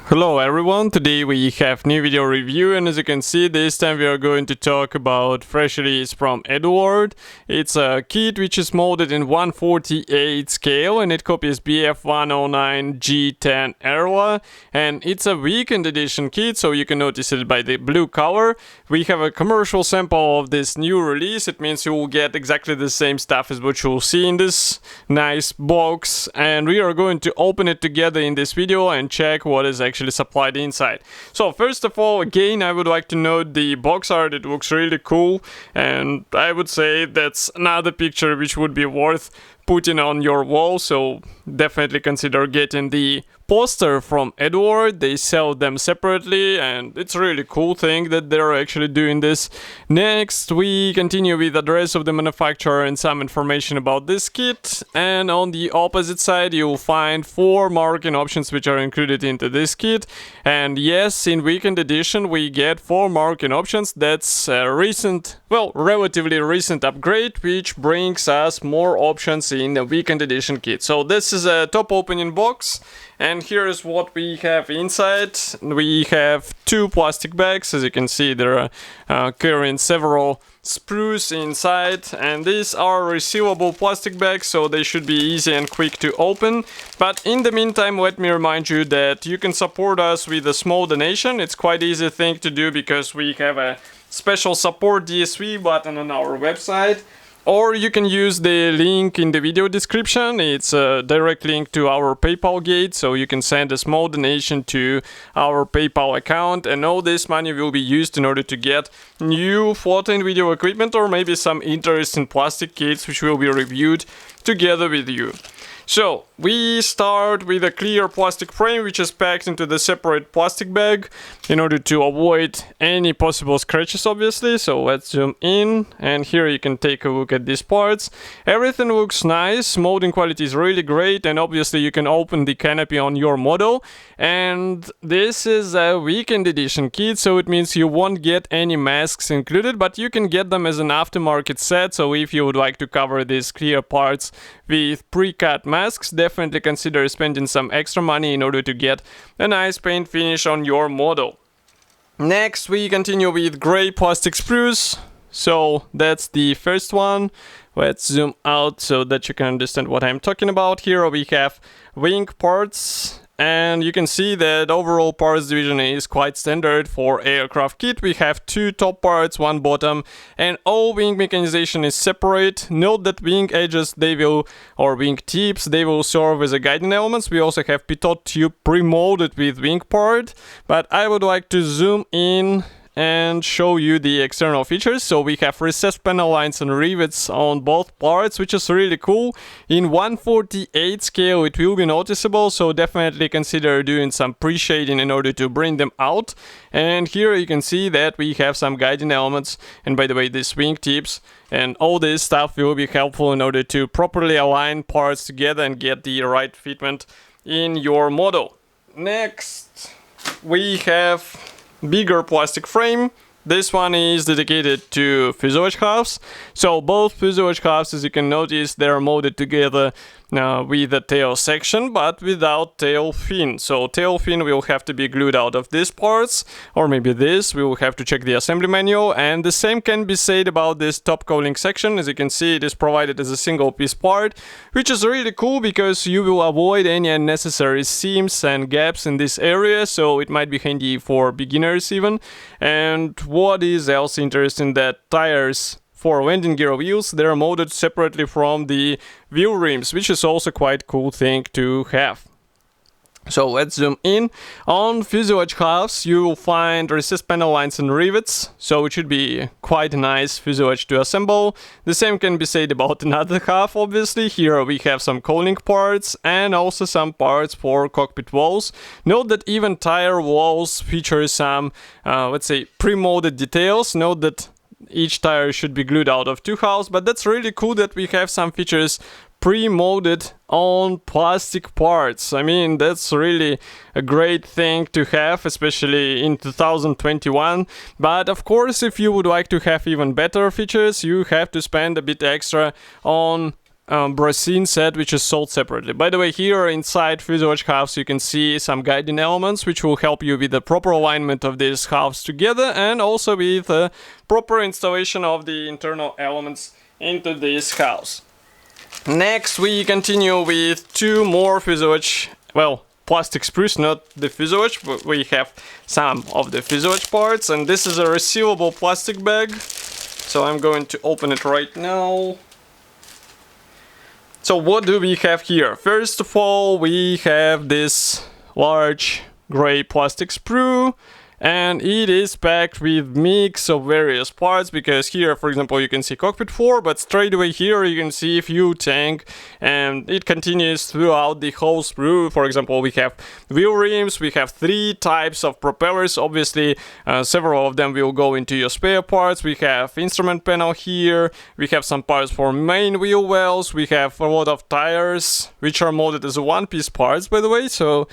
Hello everyone, today we have new video review, and as you can see, this time we are going to talk about fresh release from Eduard. It's a kit which is molded in 1/48 scale and it copies BF 109G-10 Erla, and it's a weekend edition kit, so you can notice it by the blue cover. We have a commercial sample of this new release. It means you will get exactly the same stuff as what you'll see in this nice box, and we are going to open it together in this video and check what is actually supplied inside. So first of all, again, I would like to note the box art. It looks really cool, and I would say that's another picture which would be worth putting on your wall, so definitely consider getting the poster from Eduard. They sell them separately, and it's a really cool thing that they're actually doing this. Next, we continue with address of the manufacturer and some information about this kit, and on the opposite side you'll find 4 marking options which are included into this kit. And yes, in weekend edition we get 4 marking options. That's a recent, well, relatively recent upgrade which brings us more options in the weekend edition kit. So this is a top opening box, and here is what we have inside. We have 2 plastic bags. As you can see, they're carrying several Spruce inside, and these are resealable plastic bags, so they should be easy and quick to open. But in the meantime, let me remind you that you can support us with a small donation. It's quite easy thing to do because we have a special support DSV button on our website. Or you can use the link in the video description. It's a direct link to our PayPal gate, so you can send a small donation to our PayPal account, and all this money will be used in order to get new photo and video equipment, or maybe some interesting plastic kits which will be reviewed together with you. So, we start with a clear plastic frame which is packed into the separate plastic bag in order to avoid any possible scratches, obviously. So let's zoom in, and here you can take a look at these parts. Everything looks nice, molding quality is really great, and obviously you can open the canopy on your model. And this is a weekend edition kit, so it means you won't get any masks included, but you can get them as an aftermarket set. So if you would like to cover these clear parts with pre-cut masks, definitely consider spending some extra money in order to get a nice paint finish on your model. Next, we continue with gray plastic spruce. So that's the first one. Let's zoom out so that you can understand what I'm talking about. Here we have wing parts, and you can see that overall parts division is quite standard for aircraft kit. We have 2 top parts, 1 bottom, and all wing mechanization is separate. Note that wing edges, or wing tips, they will serve as a guiding elements. We also have pitot tube pre-molded with wing part, but I would like to zoom in and show you the external features. So we have recessed panel lines and rivets on both parts, which is really cool. In 1/48 scale it will be noticeable, so definitely consider doing some pre-shading in order to bring them out. And here you can see that we have some guiding elements, and by the way, these wing tips and all this stuff will be helpful in order to properly align parts together and get the right fitment in your model. Next, we have bigger plastic frame. This one is dedicated to fuselage halves. So both fuselage halves, as you can notice, they are molded together with the tail section, but without tail fin. So tail fin will have to be glued out of these parts, or maybe this. We will have to check the assembly manual, and the same can be said about this top cowling section. As you can see, it is provided as a single piece part, which is really cool because you will avoid any unnecessary seams and gaps in this area, so it might be handy for beginners even. And what is else interesting, that tires for landing gear wheels, they're molded separately from the wheel rims, which is also quite cool thing to have. So let's zoom in. On fuselage halves you will find recessed panel lines and rivets, so it should be quite a nice fuselage to assemble. The same can be said about another half, obviously. Here we have some cowling parts and also some parts for cockpit walls. Note that even tire walls feature some, let's say, pre-molded details. Note that each tire should be glued out of 2 halves, but that's really cool that we have some features pre-molded on plastic parts. I mean, that's really a great thing to have, especially in 2021. But of course, if you would like to have even better features, you have to spend a bit extra on brassine set, which is sold separately. By the way, here inside fuselage halves you can see some guiding elements which will help you with the proper alignment of these halves together, and also with proper installation of the internal elements into these halves. Next we continue with two more fuselage, well, plastic spruce, not the fuselage, but we have some of the fuselage parts, and this is a resealable plastic bag. So I'm going to open it right now. So what do we have here? First of all, we have this large gray plastic sprue, and it is packed with mix of various parts, because here, for example, you can see cockpit 4, but straight away here you can see fuel tank, and it continues throughout the whole sprue. For example, we have wheel rims, we have 3 types of propellers, obviously several of them will go into your spare parts. We have instrument panel here, we have some parts for main wheel wells, we have a lot of tires, which are molded as one-piece parts, by the way, so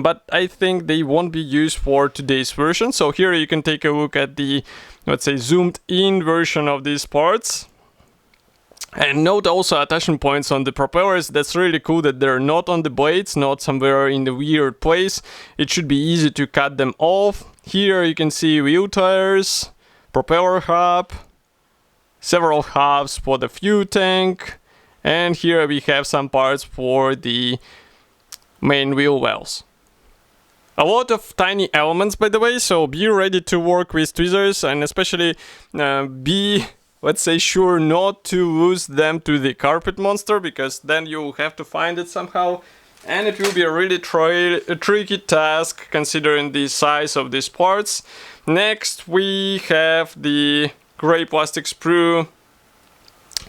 but I think they won't be used for today's version. So here you can take a look at the, let's say, zoomed in version of these parts. And note also attachment points on the propellers. That's really cool that they're not on the blades, not somewhere in the weird place. It should be easy to cut them off. Here you can see wheel tires, propeller hub, several hubs for the fuel tank, and here we have some parts for the main wheel wells. A lot of tiny elements, by the way, so be ready to work with tweezers, and especially be, let's say, sure not to lose them to the carpet monster, because then you'll have to find it somehow, and it will be a really tricky task considering the size of these parts. Next we have the gray plastic sprue,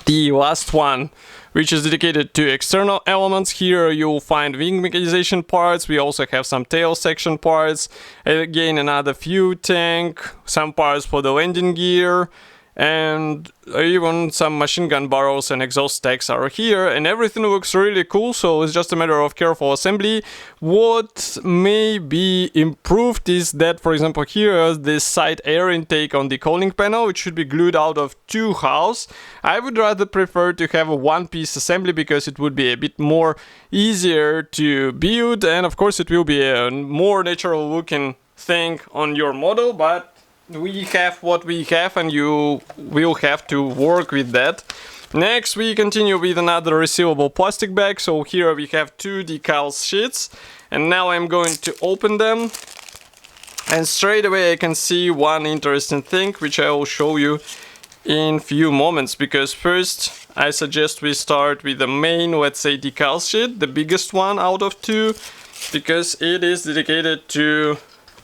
the last one, which is dedicated to external elements. Here you'll find wing mechanization parts, we also have some tail section parts, again another fuel tank, some parts for the landing gear, and even some machine gun barrels and exhaust stacks are here, and everything looks really cool, so it's just a matter of careful assembly. What may be improved is that, for example, here is this side air intake on the cooling panel, which should be glued out of 2 halves. I would rather prefer to have a one-piece assembly, because it would be a bit more easier to build, and of course it will be a more natural looking thing on your model, but we have what we have, and you will have to work with that. Next we continue with another resealable plastic bag. So here we have 2 decal sheets, and now I'm going to open them, and straight away I can see one interesting thing which I will show you in few moments. Because first I suggest we start with the main, let's say, decal sheet, the biggest one out of 2, because it is dedicated to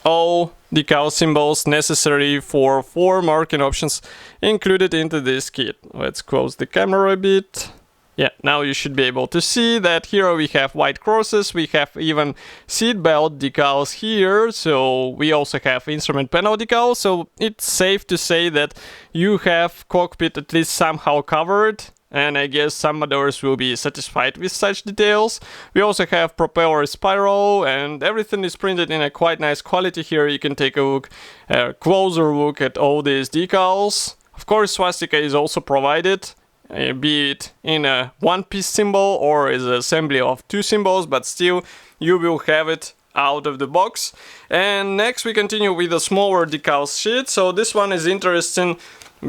all decal symbols necessary for 4 marking options included into this kit. Let's close the camera a bit. Yeah, now you should be able to see that here we have white crosses, we have even seatbelt decals here, so we also have instrument panel decals, so it's safe to say that you have cockpit at least somehow covered. And I guess some modders will be satisfied with such details. We also have propeller spiral, and everything is printed in a quite nice quality. Here you can take a closer look at all these decals. Of course, swastika is also provided, be it in a one-piece symbol or as an assembly of 2 symbols, but still you will have it out of the box. And next we continue with a smaller decal sheet. So this one is interesting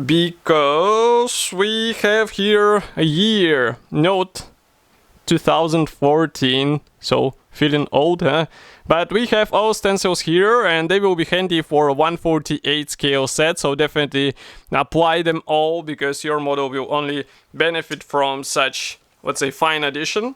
because we have here a year, note 2014, so feeling old, huh? But we have all stencils here, and they will be handy for a 1/48 scale set, so definitely apply them all, because your model will only benefit from such, let's say, fine addition.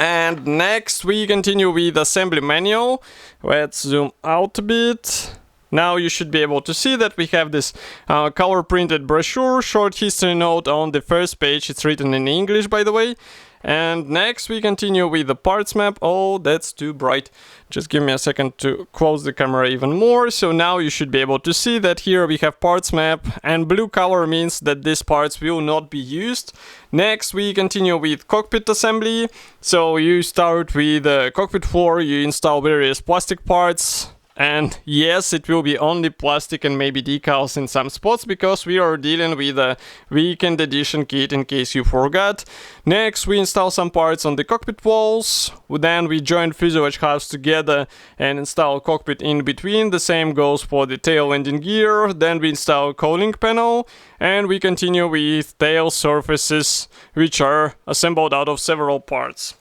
And next we continue with assembly manual. Let's zoom out a bit. Now you should be able to see that we have this color printed brochure, short history note on the first page. It's written in English, by the way. And next we continue with the parts map. Oh, that's too bright. Just give me a second to close the camera even more. So now you should be able to see that here we have parts map, and blue color means that these parts will not be used. Next we continue with cockpit assembly. So you start with the cockpit floor, you install various plastic parts, and yes, it will be only plastic and maybe decals in some spots, because we are dealing with a weekend edition kit, in case you forgot. Next, we install some parts on the cockpit walls, then we join fuselage halves together and install cockpit in between. The same goes for the tail landing gear. Then we install cooling panel, and we continue with tail surfaces, which are assembled out of several parts.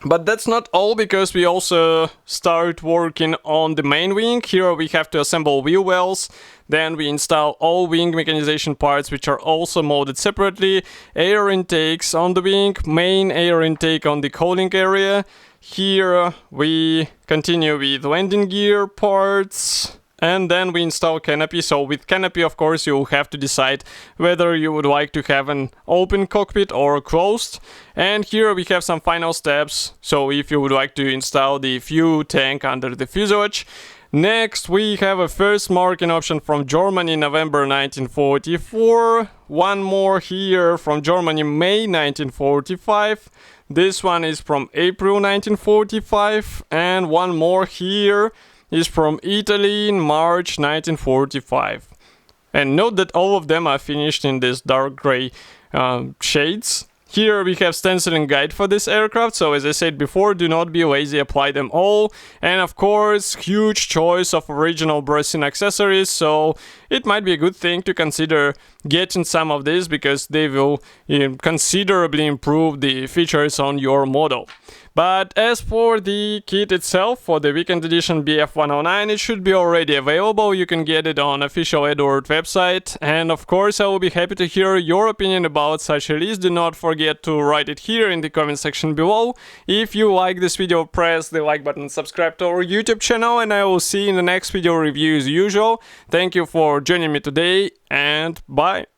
But that's not all, because we also start working on the main wing. Here we have to assemble wheel wells, then we install all wing mechanization parts, which are also molded separately, air intakes on the wing, main air intake on the cooling area. Here we continue with landing gear parts, and then we install canopy. So with canopy, of course, you'll have to decide whether you would like to have an open cockpit or closed. And here we have some final steps. So if you would like to install the fuel tank under the fuselage. Next, we have a first marking option from Germany, November 1944. One more here from Germany, May 1945. This one is from April 1945. And one more here is from Italy in March 1945. And note that all of them are finished in this dark gray shades. Here we have stenciling guide for this aircraft, so as I said before, do not be lazy, apply them all. And of course, huge choice of original bracing accessories, so it might be a good thing to consider getting some of these, because they will considerably improve the features on your model. But as for the kit itself, for the weekend edition BF109, it should be already available. You can get it on official Eduard website. And of course, I will be happy to hear your opinion about such a release. Do not forget to write it here in the comment section below. If you like this video, press the like button, subscribe to our YouTube channel, and I will see you in the next video review as usual. Thank you for joining me today, and bye!